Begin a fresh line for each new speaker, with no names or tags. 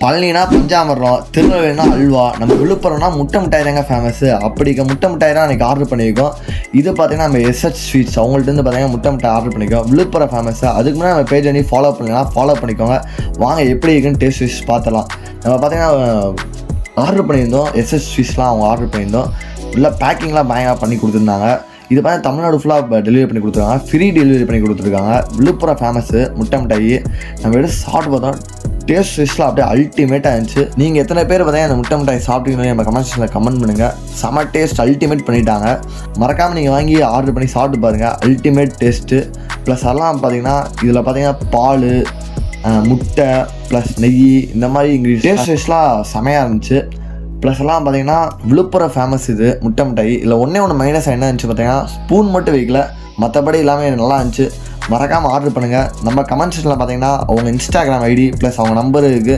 பழனினா பஞ்சாமிர்தம், திருநெல்வேலினா அல்வா, நம்ம விழுப்புரம்னா முட்டை மிட்டாய் தாங்க ஃபேமஸ்ஸு. அப்படிக்க முட்டை மிட்டாய் தான் அன்றைக்கி ஆர்டர் பண்ணியிருக்கோம். இது பார்த்தீங்கன்னா நம்ம எஸ்ஹெச் ஸ்வீட்ஸ் அவங்கள்ட்ட பார்த்தீங்கன்னா முட்டை மிட்டாய் ஆர்டர் பண்ணிக்கோம். விழுப்புரம் ஃபேமஸ்ஸு. அதுக்கு முன்னாடி நம்ம பேஜ் பண்ணி ஃபாலோ பண்ணலாம், ஃபாலோ பண்ணிக்கோங்க. வாங்க எப்படி இருக்குன்னு டேஸ்ட் ஸ்வீட்ஸ் பார்த்துலாம். நம்ம பார்த்தீங்கன்னா ஆர்டர் பண்ணியிருந்தோம், எஸ்ஹெச் ஸ்வீட்ஸ்லாம் அவங்க ஆர்டர் பண்ணியிருந்தோம். இல்லை பேக்கிங்லாம் பயங்கரமாக பண்ணி கொடுத்துருந்தாங்க. இது பார்த்தா தமிழ்நாடு ஃபுல்லாக டெலிவரி பண்ணி கொடுத்துருக்காங்க, ஃப்ரீ டெலிவரி பண்ணி கொடுத்துருக்காங்க. விழுப்புரம் ஃபேமஸ்ஸு முட்டை மிட்டாய். நம்ம எடுத்து சாப்பிட்டு பார்த்தோம், டேஸ்ட் ஸ்வீட்ஸ்லாம் அப்படியே அல்டிமேட்டாக இருந்துச்சு. நீங்கள் எத்தனை பேர் பார்த்தீங்கன்னா அந்த முட்டை மிட்டாய் சாப்பிட்டீங்கன்னு நம்ம கமெண்ட் செக்ஷனில் கமெண்ட் பண்ணுங்கள். செம டேஸ்ட் அல்டிமேட் பண்ணிட்டாங்க. மறக்காமல் நீங்கள் வாங்கி ஆர்டர் பண்ணி சாப்பிட்டு பாருங்கள், அல்டிமேட் டேஸ்ட்டு. ப்ளஸ் அதெல்லாம் பார்த்தீங்கன்னா இதில் பார்த்தீங்கன்னா பால், முட்டை ப்ளஸ் நெய் இந்த மாதிரி இன்க்ரீடியன்ஸ் டேஸ்ட்லாம் செமையாக இருந்துச்சு. ப்ளஸ் எல்லாம் பார்த்தீங்கன்னா விழுப்புரம் ஃபேமஸ் இது முட்டை மிட்டாய். இல்லை ஒன்று மைனஸ் என்ன இருந்துச்சு பார்த்தீங்கன்னா ஸ்பூன் மட்டும் வைக்கல, மற்றபடி எல்லாமே நல்லா இருந்துச்சு. மறக்காமல் ஆர்டர் பண்ணுங்கள். நம்ம கமெண்ட் செக்ஷனில் பார்த்தீங்கன்னா அவங்க இன்ஸ்டாகிராம் ஐடி ப்ளஸ் அவங்க நம்பர் இருக்குது.